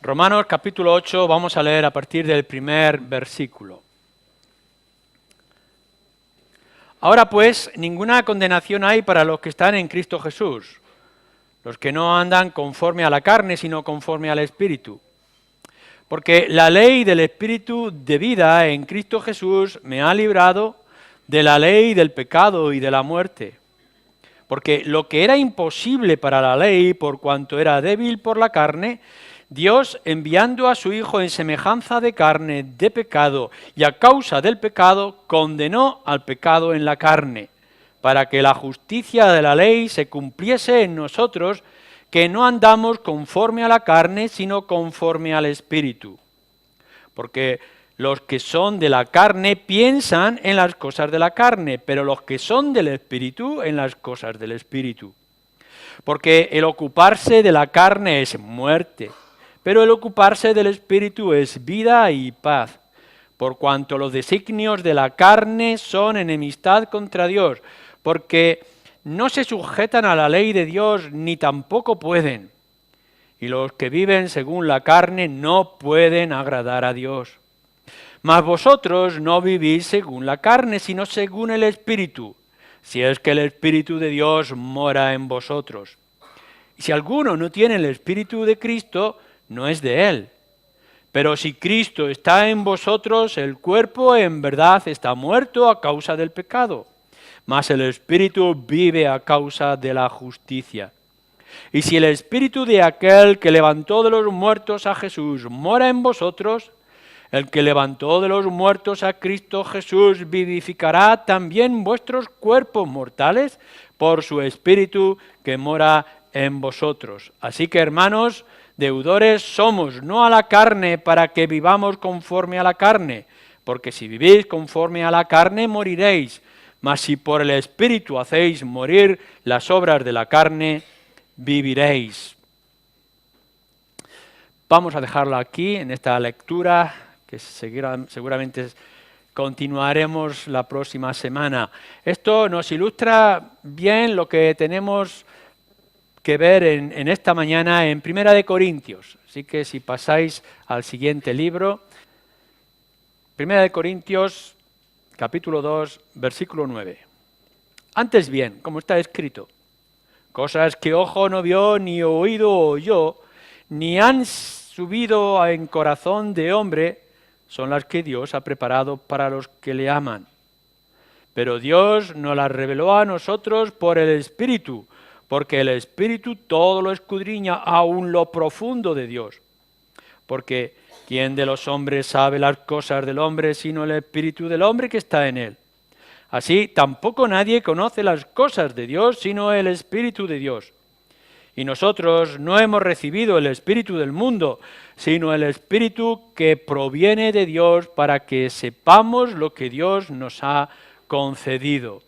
Romanos capítulo 8, vamos a leer a partir del primer versículo. Ahora pues, ninguna condenación hay para los que están en Cristo Jesús, los que no andan conforme a la carne, sino conforme al Espíritu. Porque la ley del Espíritu de vida en Cristo Jesús me ha librado de la ley del pecado y de la muerte. Porque lo que era imposible para la ley, por cuanto era débil por la carne, Dios, enviando a su Hijo en semejanza de carne de pecado y a causa del pecado, condenó al pecado en la carne, para que la justicia de la ley se cumpliese en nosotros, que no andamos conforme a la carne, sino conforme al Espíritu. Porque los que son de la carne piensan en las cosas de la carne, pero los que son del Espíritu en las cosas del Espíritu. Porque el ocuparse de la carne es muerte, pero el ocuparse del Espíritu es vida y paz. Por cuanto los designios de la carne son enemistad contra Dios, porque no se sujetan a la ley de Dios ni tampoco pueden. Y los que viven según la carne no pueden agradar a Dios. Mas vosotros no vivís según la carne, sino según el Espíritu, si es que el Espíritu de Dios mora en vosotros. Y si alguno no tiene el Espíritu de Cristo, no es de él. Pero si Cristo está en vosotros, el cuerpo en verdad está muerto a causa del pecado, mas el Espíritu vive a causa de la justicia. Y si el Espíritu de aquel que levantó de los muertos a Jesús mora en vosotros, el que levantó de los muertos a Cristo Jesús vivificará también vuestros cuerpos mortales por su Espíritu que mora en vosotros. Así que, hermanos, deudores somos, no a la carne, para que vivamos conforme a la carne, porque si vivís conforme a la carne moriréis, mas si por el Espíritu hacéis morir las obras de la carne, viviréis. Vamos a dejarlo aquí en esta lectura, que seguramente continuaremos la próxima semana. Esto nos ilustra bien lo que tenemos que ver en esta mañana en Primera de Corintios. Así que si pasáis al siguiente libro, Primera de Corintios, capítulo 2, versículo 9. Antes bien, como está escrito, cosas que ojo no vio, ni oído oyó, ni han subido en corazón de hombre, son las que Dios ha preparado para los que le aman. Pero Dios nos las reveló a nosotros por el Espíritu, porque el Espíritu todo lo escudriña, aún lo profundo de Dios. Porque ¿quién de los hombres sabe las cosas del hombre sino el Espíritu del hombre que está en él? Así tampoco nadie conoce las cosas de Dios sino el Espíritu de Dios. Y nosotros no hemos recibido el Espíritu del mundo, sino el Espíritu que proviene de Dios, para que sepamos lo que Dios nos ha concedido.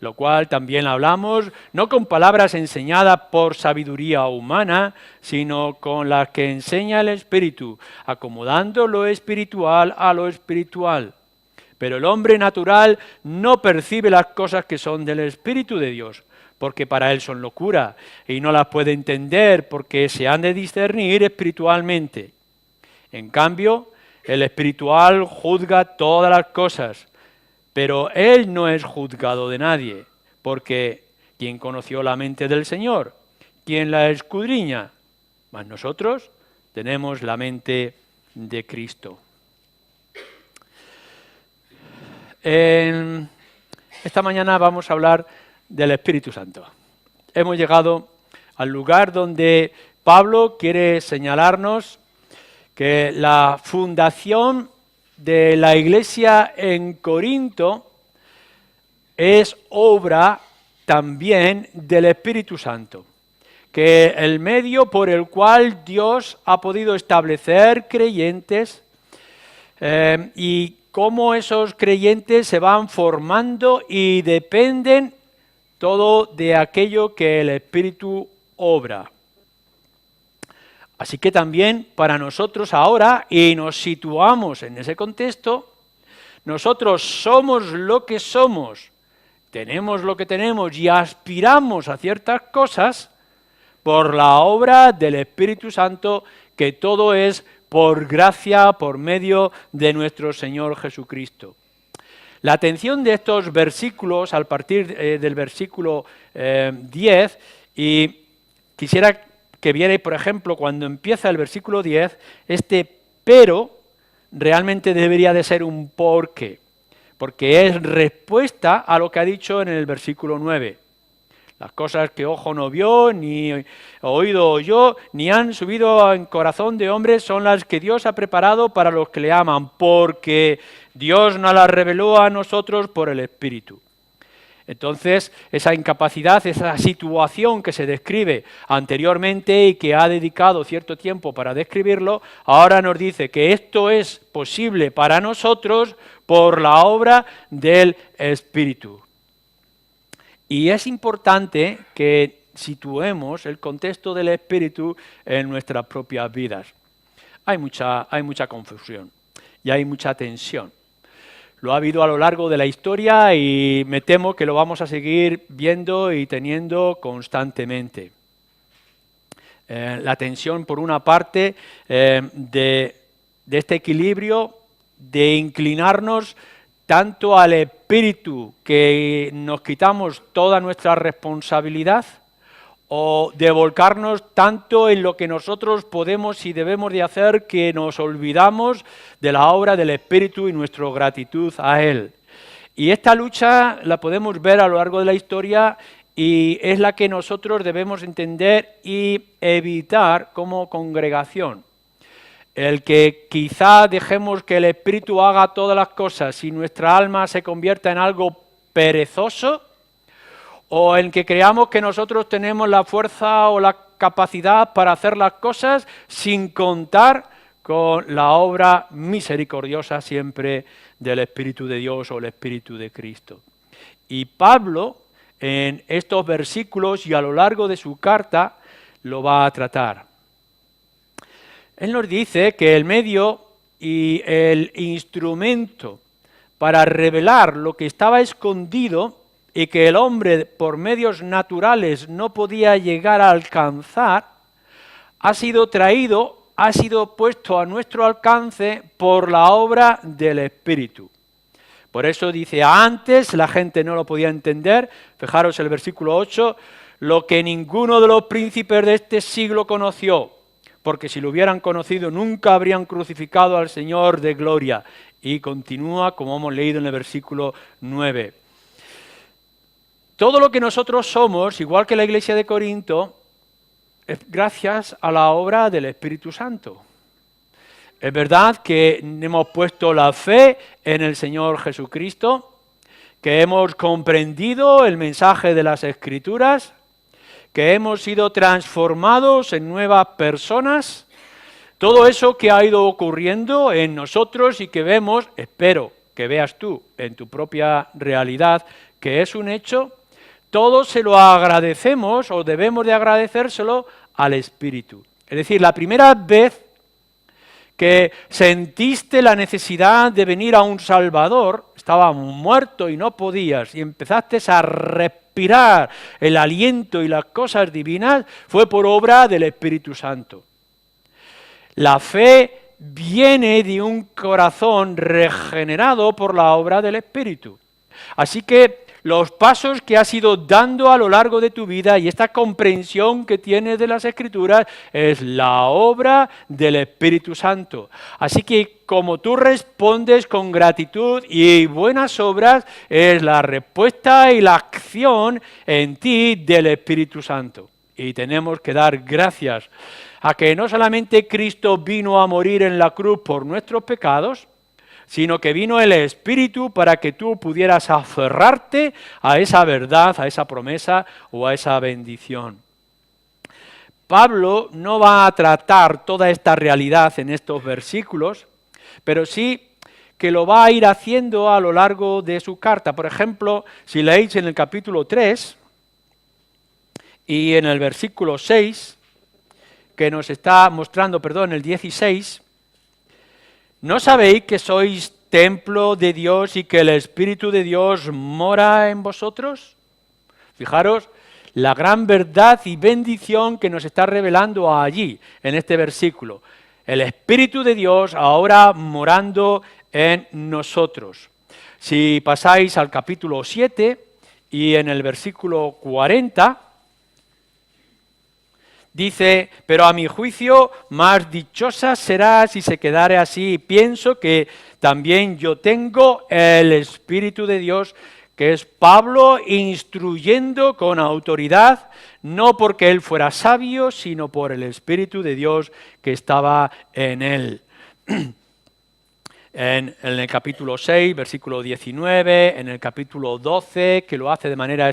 Lo cual también hablamos, no con palabras enseñadas por sabiduría humana, sino con las que enseña el Espíritu, acomodando lo espiritual a lo espiritual. Pero el hombre natural no percibe las cosas que son del Espíritu de Dios, porque para él son locura, y no las puede entender porque se han de discernir espiritualmente. En cambio, el espiritual juzga todas las cosas, pero él no es juzgado de nadie, porque ¿quién conoció la mente del Señor? ¿Quién la escudriña? Mas nosotros tenemos la mente de Cristo. Esta mañana vamos a hablar del Espíritu Santo. Hemos llegado al lugar donde Pablo quiere señalarnos que la fundación de la iglesia en Corinto es obra también del Espíritu Santo, que el medio por el cual Dios ha podido establecer creyentes y cómo esos creyentes se van formando y dependen todo de aquello que el Espíritu obra. Así que también para nosotros ahora, y nos situamos en ese contexto, nosotros somos lo que somos, tenemos lo que tenemos y aspiramos a ciertas cosas por la obra del Espíritu Santo que todo es por gracia, por medio de nuestro Señor Jesucristo. La atención de estos versículos, al partir del versículo 10, y quisiera que vierais, por ejemplo, cuando empieza el versículo 10, este pero realmente debería de ser un porque es respuesta a lo que ha dicho en el versículo 9. Las cosas que ojo no vio, ni oído oyó, ni han subido en corazón de hombre son las que Dios ha preparado para los que le aman, porque Dios nos las reveló a nosotros por el Espíritu. Entonces, esa incapacidad, esa situación que se describe anteriormente y que ha dedicado cierto tiempo para describirlo, ahora nos dice que esto es posible para nosotros por la obra del Espíritu. Y es importante que situemos el contexto del Espíritu en nuestras propias vidas. Hay mucha confusión y hay mucha tensión. Lo ha habido a lo largo de la historia y me temo que lo vamos a seguir viendo y teniendo constantemente. La tensión, por una parte, de este equilibrio de inclinarnos tanto al Espíritu que nos quitamos toda nuestra responsabilidad, o de volcarnos tanto en lo que nosotros podemos y debemos de hacer que nos olvidamos de la obra del Espíritu y nuestra gratitud a Él. Y esta lucha la podemos ver a lo largo de la historia y es la que nosotros debemos entender y evitar como congregación. El que quizá dejemos que el Espíritu haga todas las cosas y nuestra alma se convierta en algo perezoso, o en que creamos que nosotros tenemos la fuerza o la capacidad para hacer las cosas sin contar con la obra misericordiosa siempre del Espíritu de Dios o el Espíritu de Cristo. Y Pablo, en estos versículos y a lo largo de su carta, lo va a tratar. Él nos dice que el medio y el instrumento para revelar lo que estaba escondido y que el hombre por medios naturales no podía llegar a alcanzar, ha sido puesto a nuestro alcance por la obra del Espíritu. Por eso dice, antes la gente no lo podía entender, fijaros el versículo 8, lo que ninguno de los príncipes de este siglo conoció, porque si lo hubieran conocido nunca habrían crucificado al Señor de gloria. Y continúa, como hemos leído en el versículo 9. Todo lo que nosotros somos, igual que la iglesia de Corinto, es gracias a la obra del Espíritu Santo. Es verdad que hemos puesto la fe en el Señor Jesucristo, que hemos comprendido el mensaje de las Escrituras, que hemos sido transformados en nuevas personas. Todo eso que ha ido ocurriendo en nosotros y que vemos, espero que veas tú en tu propia realidad, que es un hecho, todo se lo agradecemos o debemos de agradecérselo al Espíritu. Es decir, la primera vez que sentiste la necesidad de venir a un Salvador, estabas muerto y no podías, y empezaste a respirar el aliento y las cosas divinas, fue por obra del Espíritu Santo. La fe viene de un corazón regenerado por la obra del Espíritu. Así que los pasos que has ido dando a lo largo de tu vida y esta comprensión que tienes de las Escrituras es la obra del Espíritu Santo. Así que como tú respondes con gratitud y buenas obras, es la respuesta y la acción en ti del Espíritu Santo. Y tenemos que dar gracias a que no solamente Cristo vino a morir en la cruz por nuestros pecados, sino que vino el Espíritu para que tú pudieras aferrarte a esa verdad, a esa promesa o a esa bendición. Pablo no va a tratar toda esta realidad en estos versículos, pero sí que lo va a ir haciendo a lo largo de su carta. Por ejemplo, si leéis en el capítulo 3 y en el versículo 6, que nos está mostrando, el 16, ¿no sabéis que sois templo de Dios y que el Espíritu de Dios mora en vosotros? Fijaros la gran verdad y bendición que nos está revelando allí, en este versículo. El Espíritu de Dios ahora morando en nosotros. Si pasáis al capítulo 7 y en el versículo 40, dice, pero a mi juicio más dichosa será si se quedare así. Pienso que también yo tengo el Espíritu de Dios, que es Pablo instruyendo con autoridad, no porque él fuera sabio, sino por el Espíritu de Dios que estaba en él. En el capítulo 6, versículo 19, en el capítulo 12, que lo hace de manera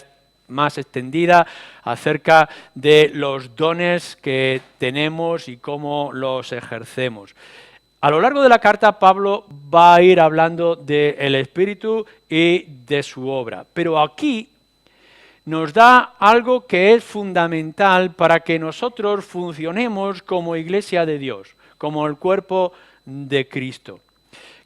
más extendida acerca de los dones que tenemos y cómo los ejercemos. A lo largo de la carta, Pablo va a ir hablando del Espíritu y de su obra, pero aquí nos da algo que es fundamental para que nosotros funcionemos como iglesia de Dios, como el cuerpo de Cristo.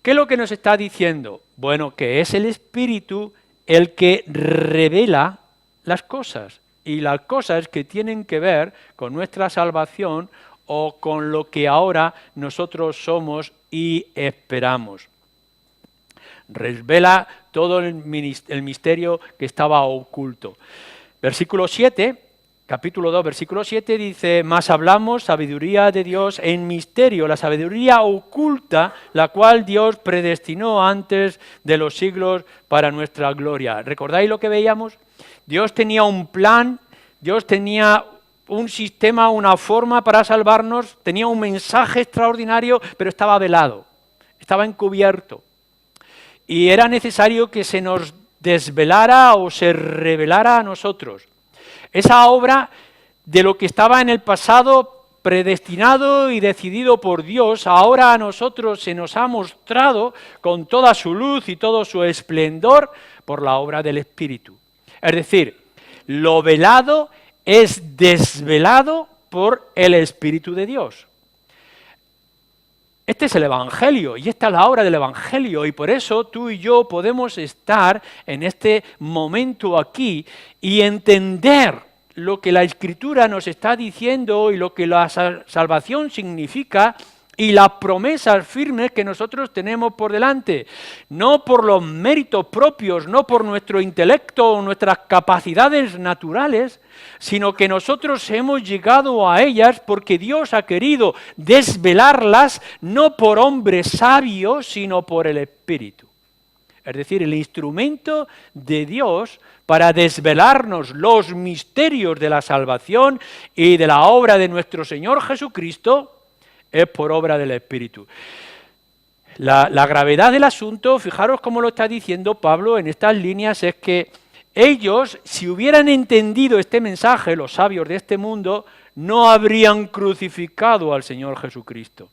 ¿Qué es lo que nos está diciendo? Bueno, que es el Espíritu el que revela las cosas, y las cosas que tienen que ver con nuestra salvación o con lo que ahora nosotros somos y esperamos. Revela todo el misterio que estaba oculto. Versículo 7, capítulo 2, versículo 7 dice, mas hablamos sabiduría de Dios en misterio, la sabiduría oculta, la cual Dios predestinó antes de los siglos para nuestra gloria. ¿Recordáis lo que veíamos? Dios tenía un plan, Dios tenía un sistema, una forma para salvarnos, tenía un mensaje extraordinario, pero estaba velado, estaba encubierto. Y era necesario que se nos desvelara o se revelara a nosotros. Esa obra de lo que estaba en el pasado predestinado y decidido por Dios, ahora a nosotros se nos ha mostrado con toda su luz y todo su esplendor por la obra del Espíritu. Es decir, lo velado es desvelado por el Espíritu de Dios. Este es el Evangelio y esta es la obra del Evangelio, y por eso tú y yo podemos estar en este momento aquí y entender lo que la Escritura nos está diciendo y lo que la salvación significa y las promesas firmes que nosotros tenemos por delante, no por los méritos propios, no por nuestro intelecto o nuestras capacidades naturales, sino que nosotros hemos llegado a ellas porque Dios ha querido desvelarlas no por hombre sabio, sino por el Espíritu. Es decir, el instrumento de Dios para desvelarnos los misterios de la salvación y de la obra de nuestro Señor Jesucristo es por obra del Espíritu. La gravedad del asunto, fijaros cómo lo está diciendo Pablo en estas líneas, es que ellos, si hubieran entendido este mensaje, los sabios de este mundo, no habrían crucificado al Señor Jesucristo.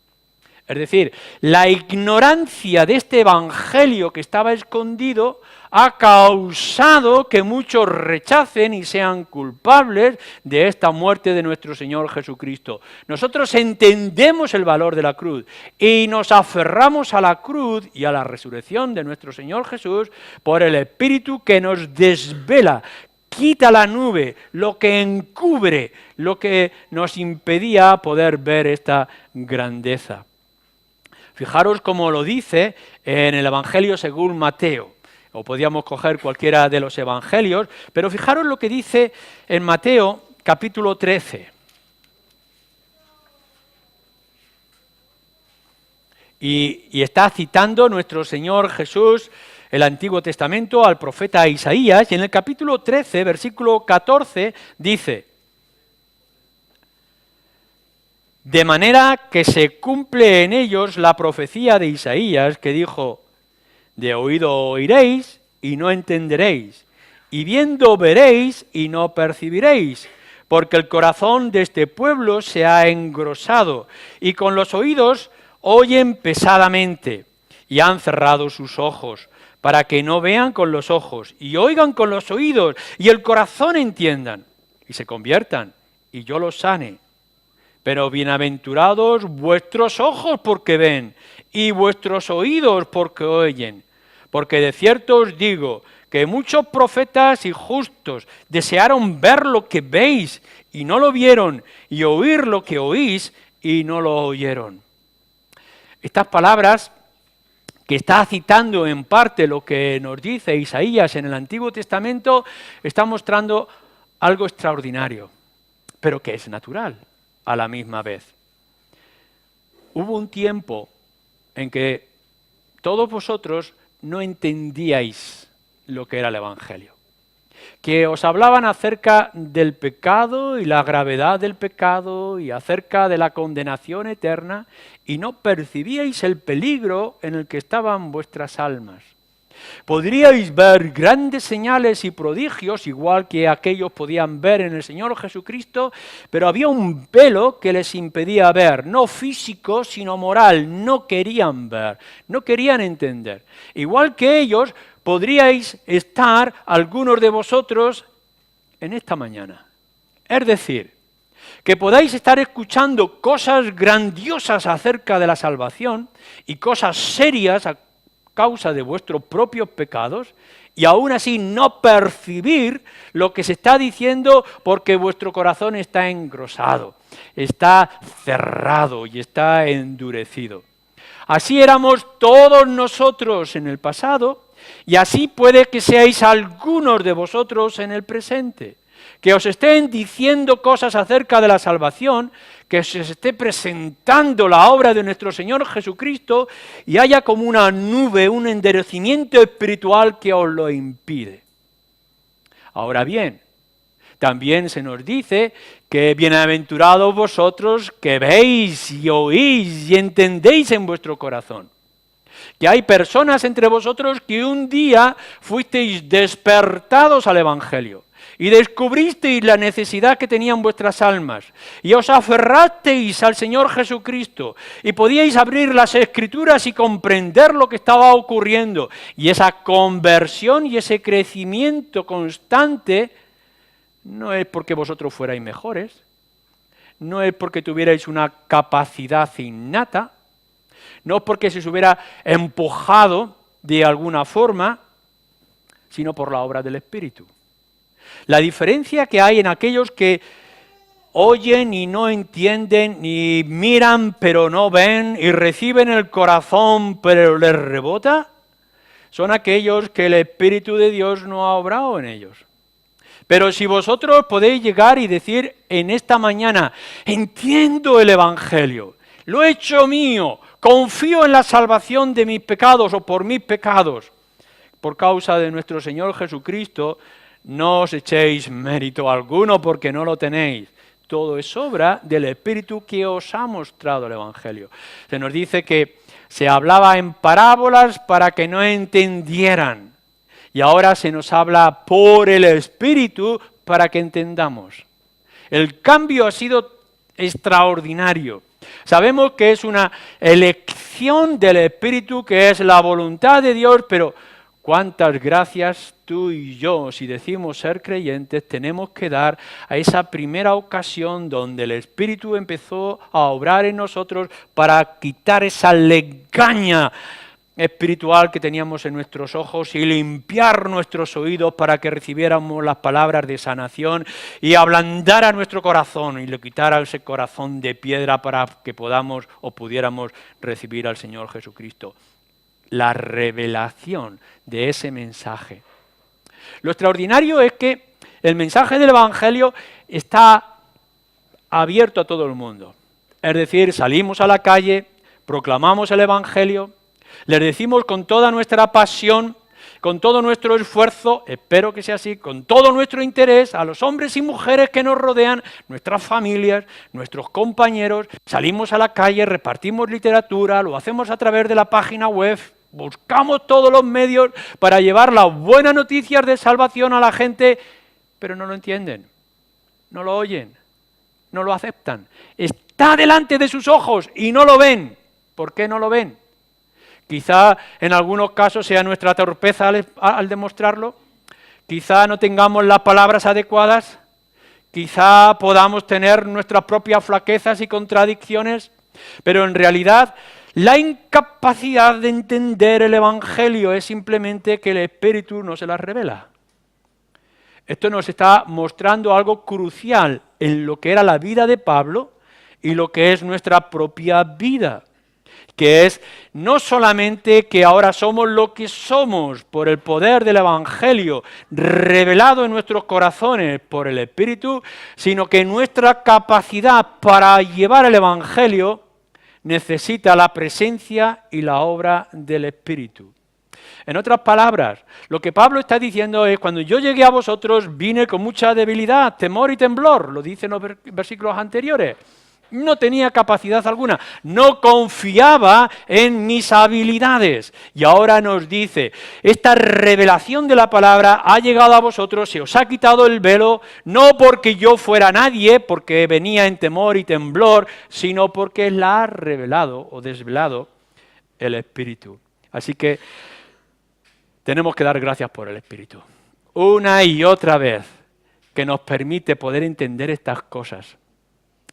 Es decir, la ignorancia de este evangelio que estaba escondido ha causado que muchos rechacen y sean culpables de esta muerte de nuestro Señor Jesucristo. Nosotros entendemos el valor de la cruz y nos aferramos a la cruz y a la resurrección de nuestro Señor Jesús por el Espíritu que nos desvela, quita la nube, lo que encubre, lo que nos impedía poder ver esta grandeza. Fijaros cómo lo dice en el Evangelio según Mateo, o podíamos coger cualquiera de los evangelios, pero fijaros lo que dice en Mateo capítulo 13. Y está citando nuestro Señor Jesús, el Antiguo Testamento, al profeta Isaías, y en el capítulo 13, versículo 14, dice: de manera que se cumple en ellos la profecía de Isaías que dijo: de oído oiréis y no entenderéis, y viendo veréis y no percibiréis, porque el corazón de este pueblo se ha engrosado, y con los oídos oyen pesadamente, y han cerrado sus ojos, para que no vean con los ojos, y oigan con los oídos, y el corazón entiendan, y se conviertan, y yo los sane. Pero bienaventurados vuestros ojos porque ven, y vuestros oídos porque oyen. Porque de cierto os digo que muchos profetas y justos desearon ver lo que veis y no lo vieron, y oír lo que oís y no lo oyeron. Estas palabras, que está citando en parte lo que nos dice Isaías en el Antiguo Testamento, está mostrando algo extraordinario, pero que es natural a la misma vez. Hubo un tiempo en que todos vosotros no entendíais lo que era el Evangelio, que os hablaban acerca del pecado y la gravedad del pecado y acerca de la condenación eterna y no percibíais el peligro en el que estaban vuestras almas. Podríais ver grandes señales y prodigios, igual que aquellos podían ver en el Señor Jesucristo, pero había un velo que les impedía ver, no físico, sino moral. No querían ver, no querían entender. Igual que ellos, podríais estar algunos de vosotros en esta mañana. Es decir, que podáis estar escuchando cosas grandiosas acerca de la salvación y cosas serias a causa de vuestros propios pecados, y aún así no percibir lo que se está diciendo porque vuestro corazón está engrosado, está cerrado y está endurecido. Así éramos todos nosotros en el pasado, y así puede que seáis algunos de vosotros en el presente, que os estén diciendo cosas acerca de la salvación, que se os esté presentando la obra de nuestro Señor Jesucristo y haya como una nube, un endurecimiento espiritual que os lo impide. Ahora bien, también se nos dice que bienaventurados vosotros que veis y oís y entendéis en vuestro corazón. Que hay personas entre vosotros que un día fuisteis despertados al Evangelio y descubristeis la necesidad que tenían vuestras almas y os aferrasteis al Señor Jesucristo y podíais abrir las Escrituras y comprender lo que estaba ocurriendo, y esa conversión y ese crecimiento constante no es porque vosotros fuerais mejores, no es porque tuvierais una capacidad innata, no es porque se os hubiera empujado de alguna forma, sino por la obra del Espíritu. La diferencia que hay en aquellos que oyen y no entienden, y miran pero no ven, y reciben el corazón pero les rebota, son aquellos que el Espíritu de Dios no ha obrado en ellos. Pero si vosotros podéis llegar y decir en esta mañana, entiendo el Evangelio, lo he hecho mío, confío en la salvación de mis pecados o por mis pecados, por causa de nuestro Señor Jesucristo, no os echéis mérito alguno porque no lo tenéis. Todo es obra del Espíritu que os ha mostrado el Evangelio. Se nos dice que se hablaba en parábolas para que no entendieran. Y ahora se nos habla por el Espíritu para que entendamos. El cambio ha sido extraordinario. Sabemos que es una elección del Espíritu, que es la voluntad de Dios, pero cuántas gracias tú y yo, si decimos ser creyentes, tenemos que dar a esa primera ocasión donde el Espíritu empezó a obrar en nosotros para quitar esa legaña espiritual que teníamos en nuestros ojos y limpiar nuestros oídos para que recibiéramos las palabras de sanación y ablandara nuestro corazón y le quitara ese corazón de piedra para que podamos o pudiéramos recibir al Señor Jesucristo. La revelación de ese mensaje. Lo extraordinario es que el mensaje del Evangelio está abierto a todo el mundo. Es decir, salimos a la calle, proclamamos el Evangelio, les decimos con toda nuestra pasión, con todo nuestro esfuerzo, espero que sea así, con todo nuestro interés, a los hombres y mujeres que nos rodean, nuestras familias, nuestros compañeros, salimos a la calle, repartimos literatura, lo hacemos a través de la página web, buscamos todos los medios para llevar las buenas noticias de salvación a la gente, pero no lo entienden, no lo oyen, no lo aceptan. Está delante de sus ojos y no lo ven. ¿Por qué no lo ven? Quizá en algunos casos sea nuestra torpeza al demostrarlo, quizá no tengamos las palabras adecuadas, quizá podamos tener nuestras propias flaquezas y contradicciones, Pero en realidad la incapacidad de entender el Evangelio es simplemente que el Espíritu no se las revela. Esto nos está mostrando algo crucial en lo que era la vida de Pablo y lo que es nuestra propia vida, que es no solamente que ahora somos lo que somos por el poder del Evangelio revelado en nuestros corazones por el Espíritu, sino que nuestra capacidad para llevar el Evangelio necesita la presencia y la obra del Espíritu. En otras palabras, lo que Pablo está diciendo es, cuando yo llegué a vosotros vine con mucha debilidad, temor y temblor, lo dice en los versículos anteriores. No tenía capacidad alguna, no confiaba en mis habilidades. Y ahora nos dice, esta revelación de la palabra ha llegado a vosotros, se os ha quitado el velo, no porque yo fuera nadie, porque venía en temor y temblor, sino porque la ha revelado o desvelado el Espíritu. Así que tenemos que dar gracias por el Espíritu, una y otra vez, que nos permite poder entender estas cosas.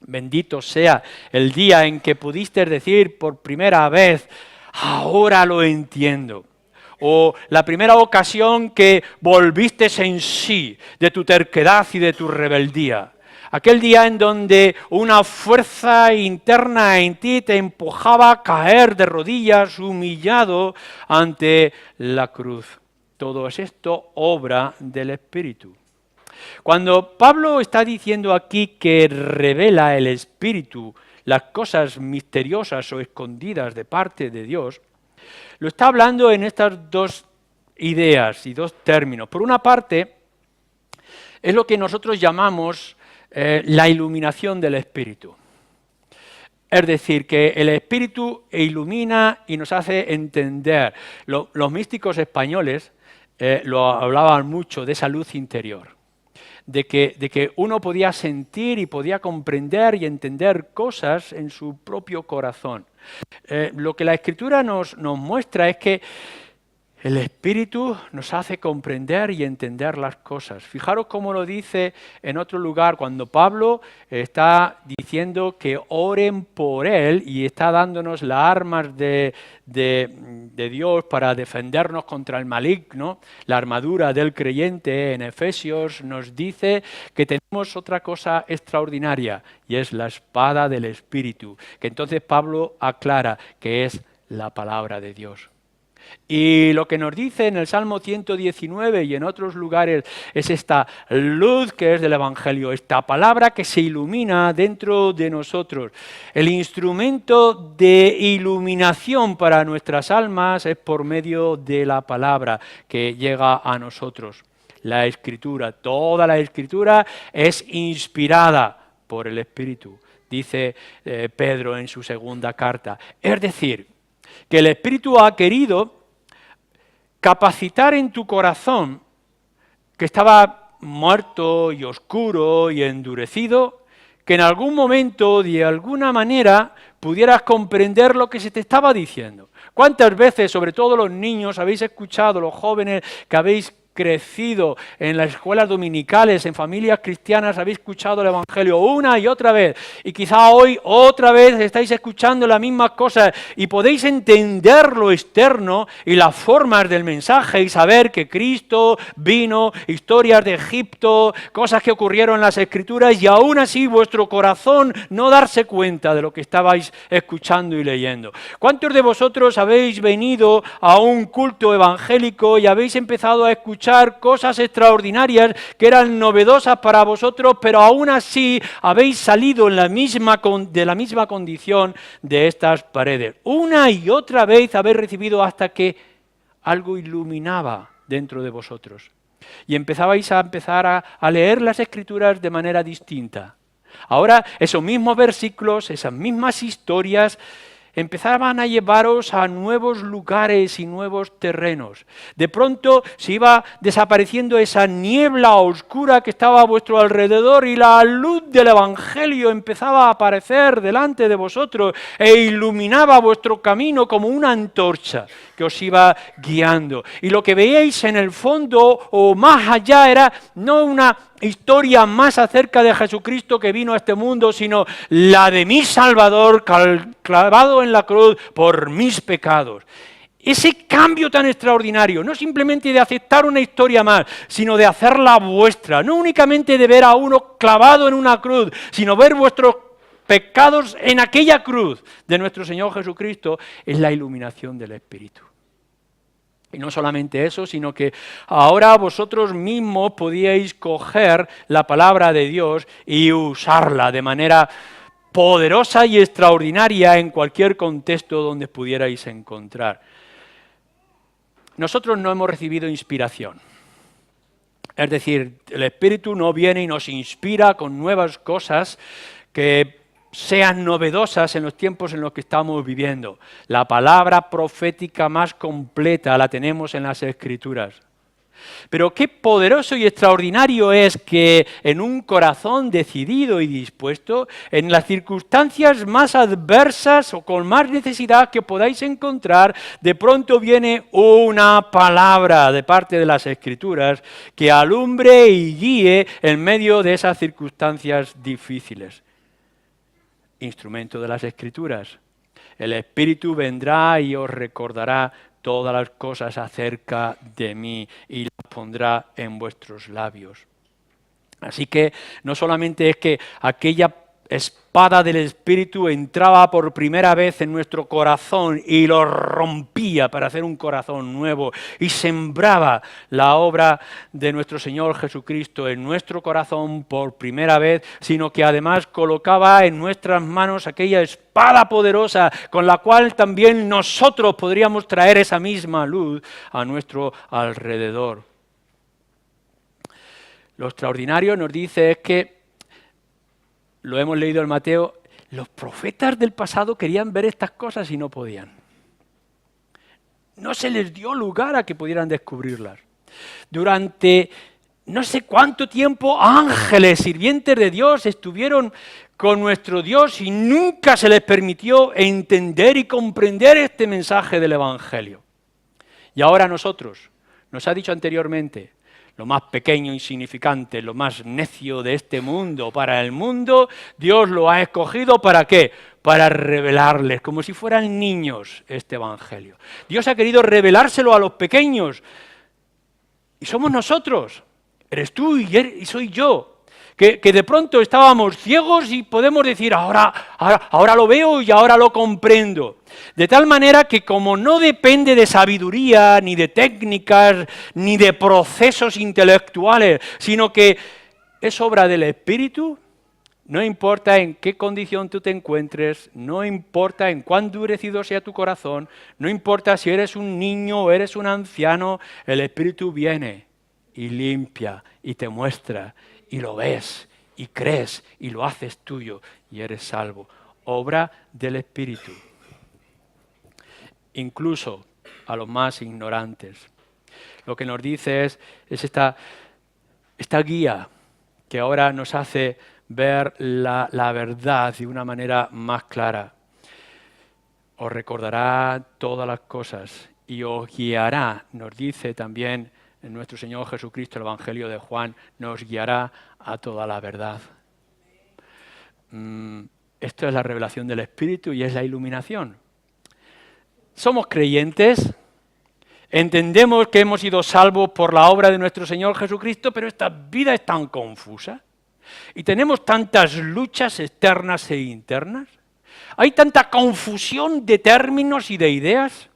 Bendito sea el día en que pudiste decir por primera vez, ahora lo entiendo. O la primera ocasión que volviste en sí de tu terquedad y de tu rebeldía. Aquel día en donde una fuerza interna en ti te empujaba a caer de rodillas humillado ante la cruz. Todo esto obra del Espíritu. Cuando Pablo está diciendo aquí que revela el Espíritu las cosas misteriosas o escondidas de parte de Dios, lo está hablando en estas dos ideas y dos términos. Por una parte, es lo que nosotros llamamos la iluminación del Espíritu. Es decir, que el Espíritu ilumina y nos hace entender. Los místicos españoles lo hablaban mucho de esa luz interior. De que uno podía sentir y podía comprender y entender cosas en su propio corazón. Lo que la Escritura nos muestra es que el Espíritu nos hace comprender y entender las cosas. Fijaros cómo lo dice en otro lugar, cuando Pablo está diciendo que oren por él y está dándonos las armas de Dios para defendernos contra el maligno, la armadura del creyente. En Efesios nos dice que tenemos otra cosa extraordinaria y es la espada del Espíritu, que entonces Pablo aclara que es la palabra de Dios. Y lo que nos dice en el Salmo 119 y en otros lugares es esta luz que es del Evangelio, esta palabra que se ilumina dentro de nosotros. El instrumento de iluminación para nuestras almas es por medio de la palabra que llega a nosotros. La Escritura, toda la Escritura es inspirada por el Espíritu, dice Pedro en su segunda carta. Es decir, que el Espíritu ha querido capacitar en tu corazón, que estaba muerto y oscuro y endurecido, que en algún momento, de alguna manera, pudieras comprender lo que se te estaba diciendo. ¿Cuántas veces, sobre todo los niños, habéis escuchado, los jóvenes que habéis crecido en las escuelas dominicales, en familias cristianas, habéis escuchado el Evangelio una y otra vez, y quizá hoy otra vez estáis escuchando las mismas cosas y podéis entender lo externo y las formas del mensaje y saber que Cristo vino, historias de Egipto, cosas que ocurrieron en las Escrituras, y aún así vuestro corazón no darse cuenta de lo que estabais escuchando y leyendo. ¿Cuántos de vosotros habéis venido a un culto evangélico y habéis empezado a escuchar cosas extraordinarias que eran novedosas para vosotros, pero aún así habéis salido de la misma condición de estas paredes? Una y otra vez habéis recibido hasta que algo iluminaba dentro de vosotros y empezabais a leer las Escrituras de manera distinta. Ahora esos mismos versículos, esas mismas historias empezaban a llevaros a nuevos lugares y nuevos terrenos. De pronto se iba desapareciendo esa niebla oscura que estaba a vuestro alrededor y la luz del Evangelio empezaba a aparecer delante de vosotros e iluminaba vuestro camino como una antorcha que os iba guiando. Y lo que veíais en el fondo o más allá era no una historia más acerca de Jesucristo que vino a este mundo, sino la de mi Salvador clavado en la cruz por mis pecados. Ese cambio tan extraordinario, no simplemente de aceptar una historia más, sino de hacerla vuestra, no únicamente de ver a uno clavado en una cruz, sino ver vuestros pecados en aquella cruz de nuestro Señor Jesucristo, es la iluminación del Espíritu. Y no solamente eso, sino que ahora vosotros mismos podíais coger la palabra de Dios y usarla de manera poderosa y extraordinaria en cualquier contexto donde pudierais encontrar. Nosotros no hemos recibido inspiración. Es decir, el Espíritu no viene y nos inspira con nuevas cosas que sean novedosas en los tiempos en los que estamos viviendo. La palabra profética más completa la tenemos en las Escrituras. Pero qué poderoso y extraordinario es que en un corazón decidido y dispuesto, en las circunstancias más adversas o con más necesidad que podáis encontrar, de pronto viene una palabra de parte de las Escrituras que alumbre y guíe en medio de esas circunstancias difíciles. Instrumento de las Escrituras. El Espíritu vendrá y os recordará todas las cosas acerca de mí y las pondrá en vuestros labios. Así que no solamente es que aquella espada del Espíritu entraba por primera vez en nuestro corazón y lo rompía para hacer un corazón nuevo y sembraba la obra de nuestro Señor Jesucristo en nuestro corazón por primera vez, sino que además colocaba en nuestras manos aquella espada poderosa con la cual también nosotros podríamos traer esa misma luz a nuestro alrededor. Lo extraordinario nos dice es que lo hemos leído en Mateo, los profetas del pasado querían ver estas cosas y no podían. No se les dio lugar a que pudieran descubrirlas. Durante no sé cuánto tiempo ángeles, sirvientes de Dios, estuvieron con nuestro Dios y nunca se les permitió entender y comprender este mensaje del Evangelio. Y ahora nosotros, nos ha dicho anteriormente, lo más pequeño, insignificante, lo más necio de este mundo, para el mundo, Dios lo ha escogido ¿para qué? Para revelarles, como si fueran niños, este Evangelio. Dios ha querido revelárselo a los pequeños, y somos nosotros, eres tú y soy yo, que de pronto estábamos ciegos y podemos decir, ahora lo veo y ahora lo comprendo. De tal manera que como no depende de sabiduría, ni de técnicas, ni de procesos intelectuales, sino que es obra del Espíritu, no importa en qué condición tú te encuentres, no importa en cuán endurecido sea tu corazón, no importa si eres un niño o eres un anciano, el Espíritu viene y limpia y te muestra y lo ves y crees y lo haces tuyo y eres salvo. Obra del Espíritu. Incluso a los más ignorantes. Lo que nos dice es esta guía que ahora nos hace ver la verdad de una manera más clara. Os recordará todas las cosas y os guiará, nos dice también nuestro Señor Jesucristo, el Evangelio de Juan, nos guiará a toda la verdad. Esto es la revelación del Espíritu y es la iluminación. Somos creyentes, entendemos que hemos sido salvos por la obra de nuestro Señor Jesucristo, pero esta vida es tan confusa y tenemos tantas luchas externas e internas, hay tanta confusión de términos y de ideas.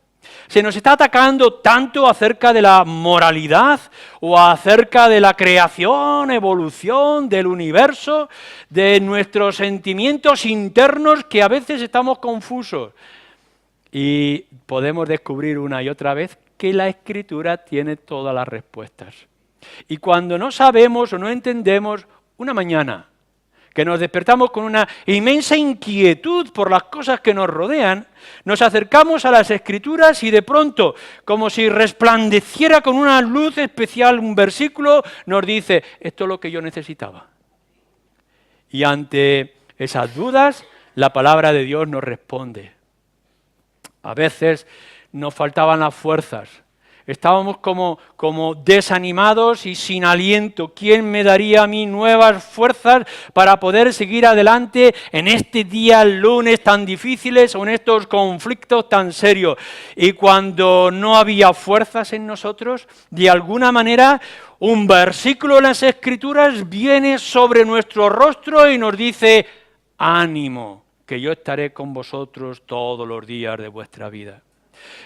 Se nos está atacando tanto acerca de la moralidad o acerca de la creación, evolución del universo, de nuestros sentimientos internos que a veces estamos confusos. Y podemos descubrir una y otra vez que la Escritura tiene todas las respuestas. Y cuando no sabemos o no entendemos, una mañana que nos despertamos con una inmensa inquietud por las cosas que nos rodean, nos acercamos a las Escrituras y de pronto, como si resplandeciera con una luz especial un versículo, nos dice, esto es lo que yo necesitaba. Y ante esas dudas, la palabra de Dios nos responde. A veces nos faltaban las fuerzas. Estábamos como desanimados y sin aliento. ¿Quién me daría a mí nuevas fuerzas para poder seguir adelante en este día lunes tan difíciles o en estos conflictos tan serios? Y cuando no había fuerzas en nosotros, de alguna manera, un versículo en las Escrituras viene sobre nuestro rostro y nos dice: ánimo, que yo estaré con vosotros todos los días de vuestra vida.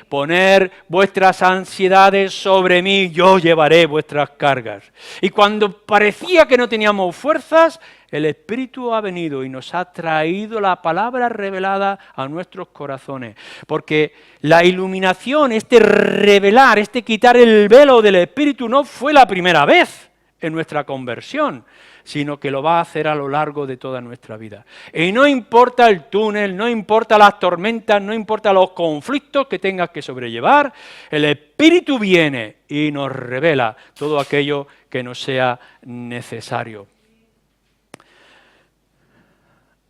Poner vuestras ansiedades sobre mí, yo llevaré vuestras cargas. Y cuando parecía que no teníamos fuerzas, el Espíritu ha venido y nos ha traído la palabra revelada a nuestros corazones. Porque la iluminación, este revelar, este quitar el velo del Espíritu no fue la primera vez en nuestra conversión, sino que lo va a hacer a lo largo de toda nuestra vida. Y no importa el túnel, no importa las tormentas, no importa los conflictos que tengas que sobrellevar, el Espíritu viene y nos revela todo aquello que nos sea necesario.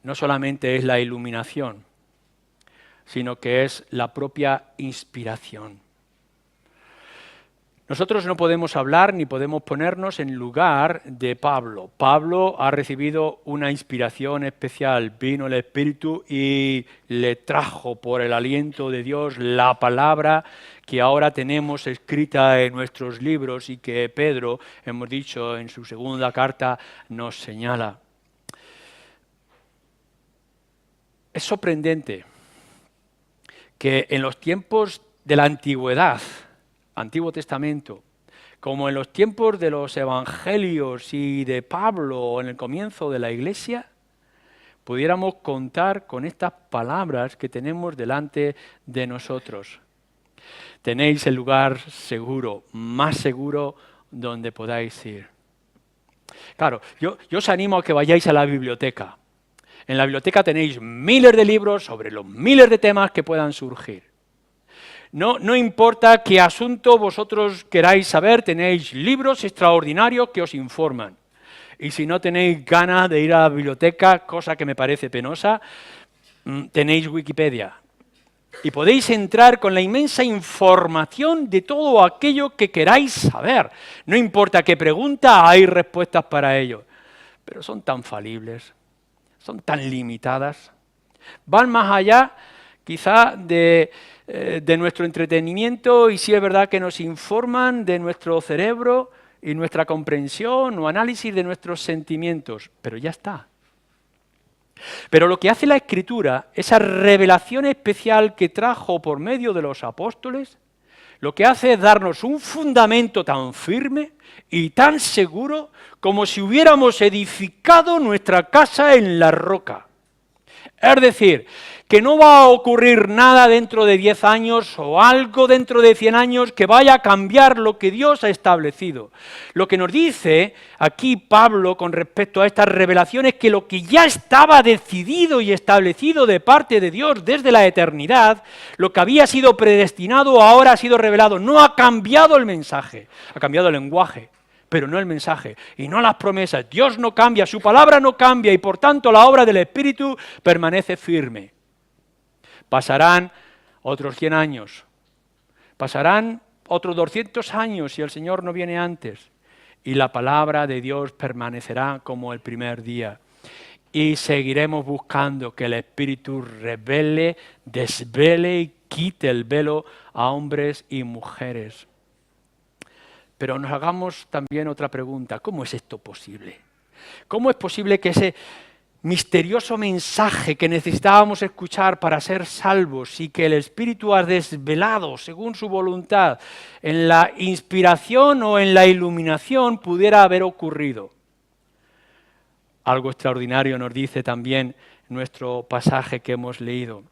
No solamente es la iluminación, sino que es la propia inspiración. Nosotros no podemos hablar ni podemos ponernos en lugar de Pablo. Pablo ha recibido una inspiración especial, vino el Espíritu y le trajo por el aliento de Dios la palabra que ahora tenemos escrita en nuestros libros y que Pedro, hemos dicho en su segunda carta, nos señala. Es sorprendente que en los tiempos de la antigüedad, Antiguo Testamento, como en los tiempos de los evangelios y de Pablo en el comienzo de la Iglesia, pudiéramos contar con estas palabras que tenemos delante de nosotros. Tenéis el lugar seguro, más seguro donde podáis ir. Claro, yo os animo a que vayáis a la biblioteca. En la biblioteca tenéis miles de libros sobre los miles de temas que puedan surgir. No importa qué asunto vosotros queráis saber, tenéis libros extraordinarios que os informan. Y si no tenéis ganas de ir a la biblioteca, cosa que me parece penosa, tenéis Wikipedia. Y podéis entrar con la inmensa información de todo aquello que queráis saber. No importa qué pregunta, hay respuestas para ello. Pero son tan falibles, son tan limitadas. Van más allá, quizá, de nuestro entretenimiento, y sí es verdad que nos informan de nuestro cerebro y nuestra comprensión o análisis de nuestros sentimientos, pero ya está. Pero lo que hace la Escritura, esa revelación especial que trajo por medio de los apóstoles, lo que hace es darnos un fundamento tan firme y tan seguro como si hubiéramos edificado nuestra casa en la roca. Es decir, que no va a ocurrir nada dentro de 10 años o algo dentro de 100 años que vaya a cambiar lo que Dios ha establecido. Lo que nos dice aquí Pablo con respecto a estas revelaciones es que lo que ya estaba decidido y establecido de parte de Dios desde la eternidad, lo que había sido predestinado ahora ha sido revelado. No ha cambiado el mensaje, ha cambiado el lenguaje, pero no el mensaje y no las promesas. Dios no cambia, su palabra no cambia y por tanto la obra del Espíritu permanece firme. Pasarán otros 100 años, pasarán otros 200 años si el Señor no viene antes y la palabra de Dios permanecerá como el primer día. Y seguiremos buscando que el Espíritu revele, desvele y quite el velo a hombres y mujeres. Pero nos hagamos también otra pregunta: ¿cómo es esto posible? ¿Cómo es posible que ese misterioso mensaje que necesitábamos escuchar para ser salvos y que el Espíritu ha desvelado según su voluntad en la inspiración o en la iluminación pudiera haber ocurrido? Algo extraordinario nos dice también nuestro pasaje que hemos leído.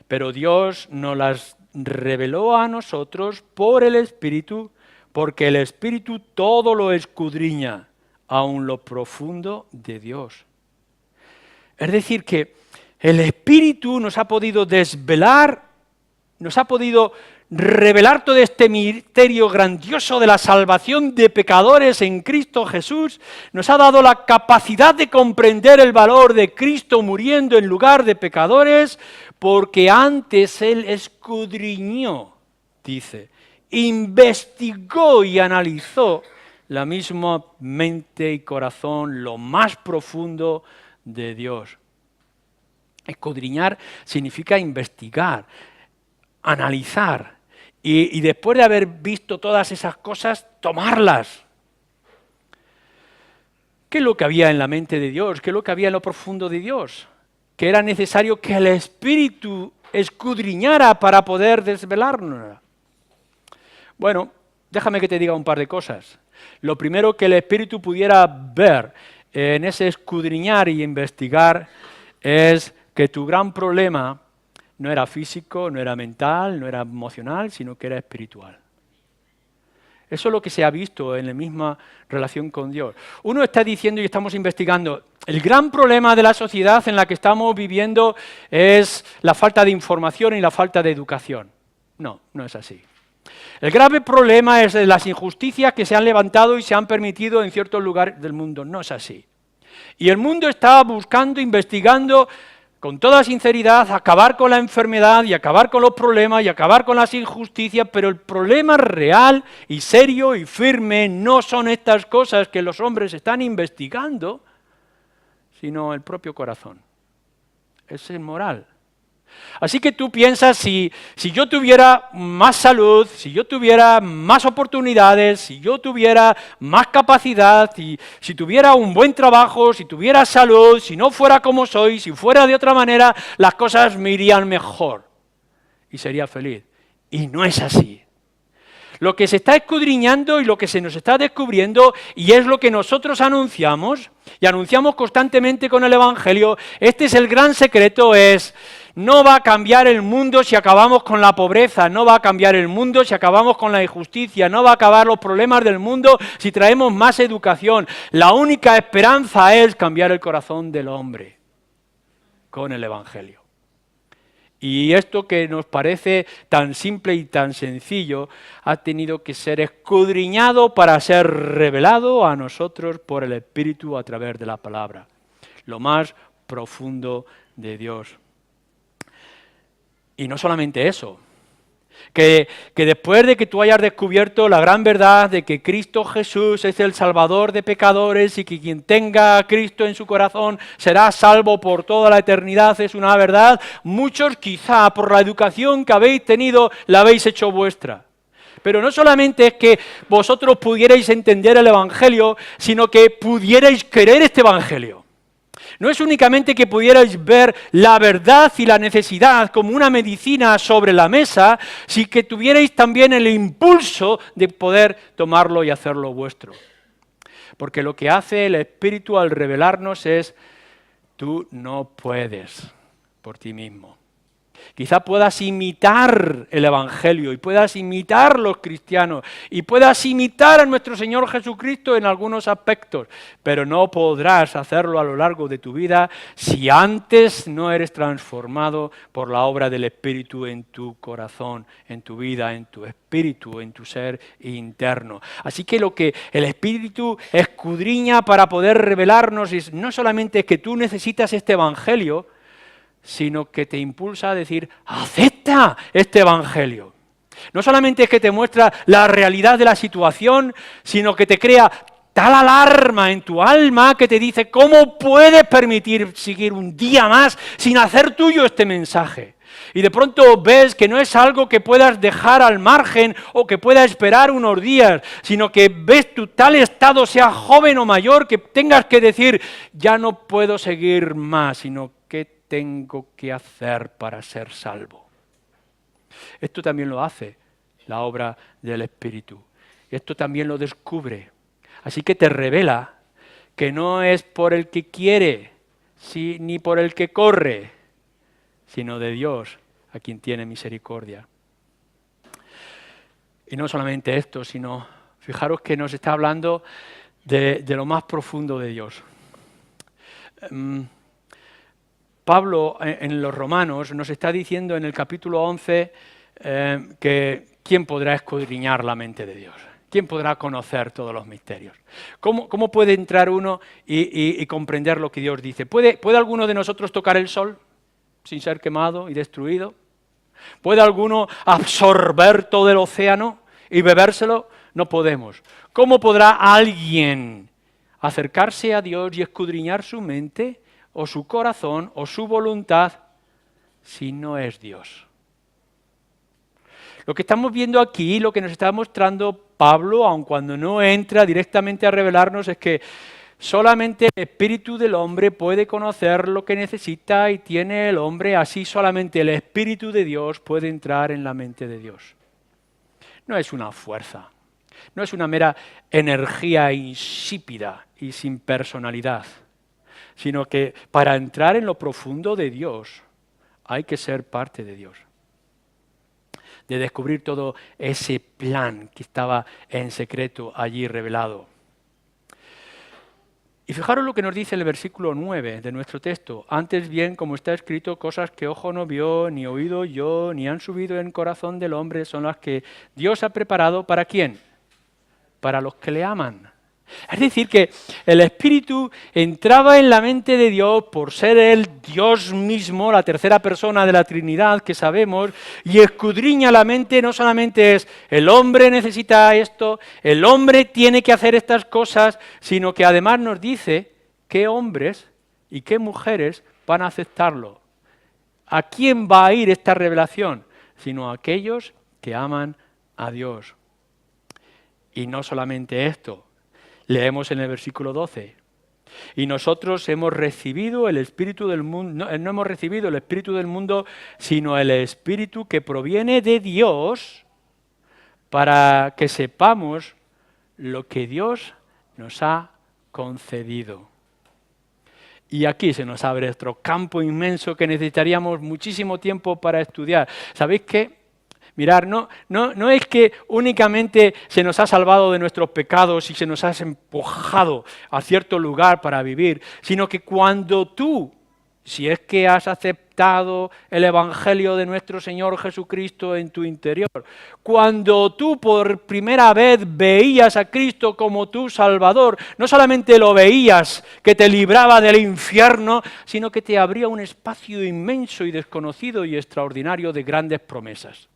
Pero Dios nos las reveló a nosotros por el Espíritu, porque el Espíritu todo lo escudriña, aun lo profundo de Dios. Es decir, que el Espíritu nos ha podido desvelar, nos ha podido revelar todo este misterio grandioso de la salvación de pecadores en Cristo Jesús, nos ha dado la capacidad de comprender el valor de Cristo muriendo en lugar de pecadores, porque antes Él escudriñó dice, investigó y analizó la misma mente y corazón, lo más profundo de Dios. Escudriñar significa investigar, analizar y después de haber visto todas esas cosas, tomarlas. ¿Qué es lo que había en la mente de Dios? ¿Qué es lo que había en lo profundo de Dios? Que era necesario que el Espíritu escudriñara para poder desvelarnos. Bueno, déjame que te diga un par de cosas. Lo primero que el Espíritu pudiera ver en ese escudriñar y investigar es que tu gran problema no era físico, no era mental, no era emocional, sino que era espiritual. Eso es lo que se ha visto en la misma relación con Dios. Uno está diciendo y estamos investigando, el gran problema de la sociedad en la que estamos viviendo es la falta de información y la falta de educación. No, no es así. El grave problema es las injusticias que se han levantado y se han permitido en ciertos lugares del mundo. No es así. Y el mundo está buscando, investigando, con toda sinceridad, acabar con la enfermedad y acabar con los problemas y acabar con las injusticias, pero el problema real y serio y firme no son estas cosas que los hombres están investigando, sino el propio corazón. Es inmoral. Así que tú piensas, si yo tuviera más salud, si yo tuviera más oportunidades, si yo tuviera más capacidad, si tuviera un buen trabajo, si tuviera salud, si no fuera como soy, si fuera de otra manera, las cosas me irían mejor y sería feliz. Y no es así. Lo que se está escudriñando y lo que se nos está descubriendo, y es lo que nosotros anunciamos, y anunciamos constantemente con el Evangelio, este es el gran secreto, no va a cambiar el mundo si acabamos con la pobreza, no va a cambiar el mundo si acabamos con la injusticia, no va a acabar los problemas del mundo si traemos más educación. La única esperanza es cambiar el corazón del hombre con el Evangelio. Y esto que nos parece tan simple y tan sencillo ha tenido que ser escudriñado para ser revelado a nosotros por el Espíritu a través de la palabra. Lo más profundo de Dios. Y no solamente eso, que después de que tú hayas descubierto la gran verdad de que Cristo Jesús es el Salvador de pecadores y que quien tenga a Cristo en su corazón será salvo por toda la eternidad, es una verdad, muchos quizá por la educación que habéis tenido la habéis hecho vuestra. Pero no solamente es que vosotros pudierais entender el Evangelio, sino que pudierais querer este Evangelio. No es únicamente que pudierais ver la verdad y la necesidad como una medicina sobre la mesa, sino que tuvierais también el impulso de poder tomarlo y hacerlo vuestro. Porque lo que hace el Espíritu al revelarnos es, tú no puedes por ti mismo. Quizá puedas imitar el Evangelio y puedas imitar los cristianos y puedas imitar a nuestro Señor Jesucristo en algunos aspectos, pero no podrás hacerlo a lo largo de tu vida si antes no eres transformado por la obra del Espíritu en tu corazón, en tu vida, en tu espíritu, en tu ser interno. Así que lo que el Espíritu escudriña para poder revelarnos es no solamente que tú necesitas este Evangelio, sino que te impulsa a decir, acepta este Evangelio. No solamente es que te muestra la realidad de la situación, sino que te crea tal alarma en tu alma que te dice, ¿cómo puedes permitir seguir un día más sin hacer tuyo este mensaje? Y de pronto ves que no es algo que puedas dejar al margen o que puedas esperar unos días, sino que ves tu tal estado, sea joven o mayor, que tengas que decir, ya no puedo seguir más, sino que tengo que hacer para ser salvo. Esto también lo hace la obra del Espíritu. Esto también lo descubre. Así que te revela que no es por el que quiere, ni por el que corre, sino de Dios, a quien tiene misericordia. Y no solamente esto, sino, fijaros que nos está hablando de lo más profundo de Dios. Pablo en los Romanos nos está diciendo en el capítulo 11 que ¿quién podrá escudriñar la mente de Dios? ¿Quién podrá conocer todos los misterios? ¿Cómo puede entrar uno y comprender lo que Dios dice? ¿Puede alguno de nosotros tocar el sol sin ser quemado y destruido? ¿Puede alguno absorber todo el océano y bebérselo? No podemos. ¿Cómo podrá alguien acercarse a Dios y escudriñar su mente o su corazón o su voluntad si no es Dios? Lo que estamos viendo aquí, lo que nos está mostrando Pablo, aun cuando no entra directamente a revelarnos, es que solamente el espíritu del hombre puede conocer lo que necesita y tiene el hombre, así solamente el espíritu de Dios puede entrar en la mente de Dios. No es una fuerza, no es una mera energía insípida y sin personalidad, sino que para entrar en lo profundo de Dios hay que ser parte de Dios, de descubrir todo ese plan que estaba en secreto allí revelado. Y fijaros lo que nos dice el versículo 9 de nuestro texto. Antes bien, como está escrito, cosas que ojo no vio, ni oído yo, ni han subido en corazón del hombre, son las que Dios ha preparado ¿para quién? Para los que le aman. Es decir, que el Espíritu entraba en la mente de Dios por ser Él Dios mismo, la tercera persona de la Trinidad que sabemos, y escudriña la mente. No solamente es el hombre necesita esto, el hombre tiene que hacer estas cosas, sino que además nos dice qué hombres y qué mujeres van a aceptarlo. ¿A quién va a ir esta revelación? Sino a aquellos que aman a Dios. Y no solamente esto. Leemos en el versículo 12, y nosotros hemos recibido el Espíritu del mundo, no hemos recibido el Espíritu del mundo, sino el Espíritu que proviene de Dios, para que sepamos lo que Dios nos ha concedido. Y aquí se nos abre otro campo inmenso que necesitaríamos muchísimo tiempo para estudiar. ¿Sabéis qué? Mirad, no es que únicamente se nos ha salvado de nuestros pecados y se nos ha empujado a cierto lugar para vivir, sino que cuando tú, si es que has aceptado el Evangelio de nuestro Señor Jesucristo en tu interior, cuando tú por primera vez veías a Cristo como tu Salvador, no solamente lo veías que te libraba del infierno, sino que te abría un espacio inmenso y desconocido y extraordinario de grandes promesas.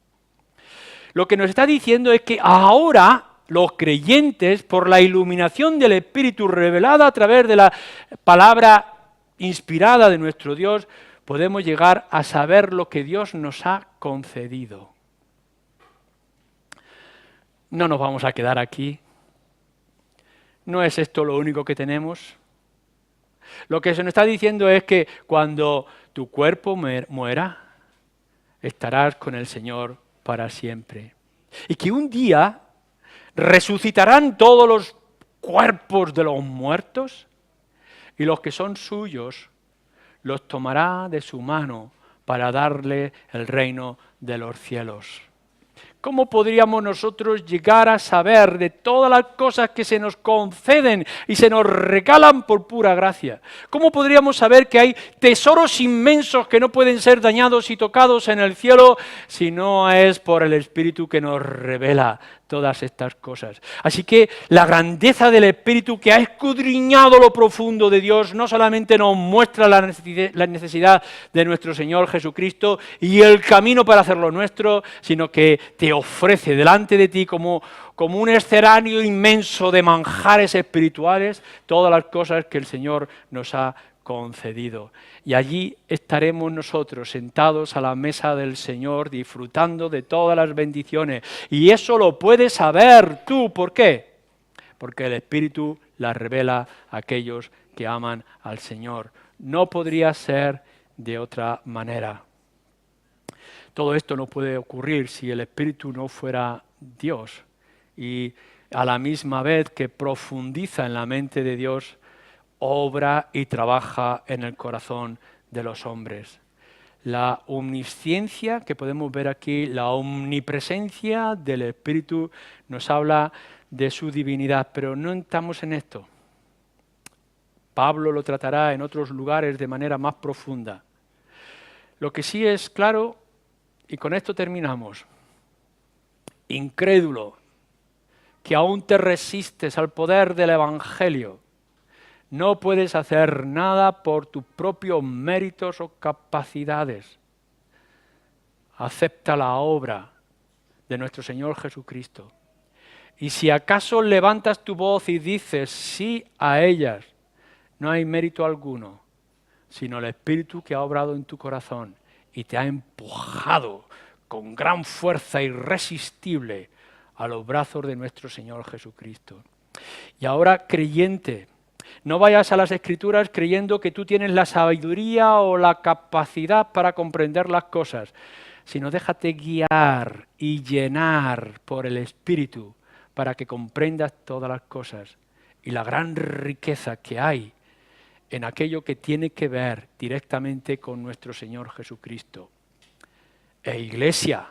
Lo que nos está diciendo es que ahora los creyentes, por la iluminación del Espíritu revelada a través de la palabra inspirada de nuestro Dios, podemos llegar a saber lo que Dios nos ha concedido. No nos vamos a quedar aquí. ¿No es esto lo único que tenemos? Lo que se nos está diciendo es que cuando tu cuerpo muera, estarás con el Señor para siempre. Y que un día resucitarán todos los cuerpos de los muertos y los que son suyos los tomará de su mano para darle el reino de los cielos. ¿Cómo podríamos nosotros llegar a saber de todas las cosas que se nos conceden y se nos regalan por pura gracia? ¿Cómo podríamos saber que hay tesoros inmensos que no pueden ser dañados y tocados en el cielo si no es por el Espíritu que nos revela todas estas cosas? Así que la grandeza del Espíritu que ha escudriñado lo profundo de Dios no solamente nos muestra la necesidad de nuestro Señor Jesucristo y el camino para hacerlo nuestro, sino que te ofrece delante de ti como un escenario inmenso de manjares espirituales todas las cosas que el Señor nos ha concedido. Y allí estaremos nosotros sentados a la mesa del Señor disfrutando de todas las bendiciones. Y eso lo puedes saber tú. ¿Por qué? Porque el Espíritu las revela a aquellos que aman al Señor. No podría ser de otra manera. Todo esto no puede ocurrir si el Espíritu no fuera Dios. Y a la misma vez que profundiza en la mente de Dios, obra y trabaja en el corazón de los hombres. La omnisciencia que podemos ver aquí, la omnipresencia del Espíritu nos habla de su divinidad, pero no entramos en esto. Pablo lo tratará en otros lugares de manera más profunda. Lo que sí es claro, y con esto terminamos, incrédulo, que aún te resistes al poder del Evangelio, no puedes hacer nada por tus propios méritos o capacidades. acepta la obra de nuestro Señor Jesucristo. Y si acaso levantas tu voz y dices sí a ellas, no hay mérito alguno, sino el Espíritu que ha obrado en tu corazón y te ha empujado con gran fuerza irresistible a los brazos de nuestro Señor Jesucristo. Y ahora, creyente, no vayas a las Escrituras creyendo que tú tienes la sabiduría o la capacidad para comprender las cosas, sino déjate guiar y llenar por el Espíritu para que comprendas todas las cosas y la gran riqueza que hay en aquello que tiene que ver directamente con nuestro Señor Jesucristo. Iglesia,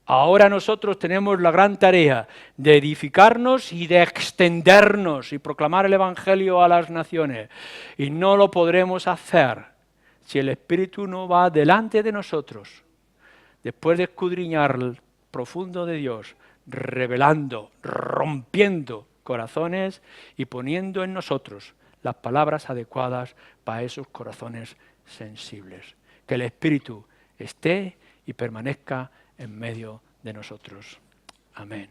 ahora nosotros tenemos la gran tarea de edificarnos y de extendernos y proclamar el Evangelio a las naciones. Y no lo podremos hacer si el Espíritu no va delante de nosotros, después de escudriñar el profundo de Dios, revelando, rompiendo corazones y poniendo en nosotros las palabras adecuadas para esos corazones sensibles. Que el Espíritu esté y permanezca en medio de nosotros. Amén.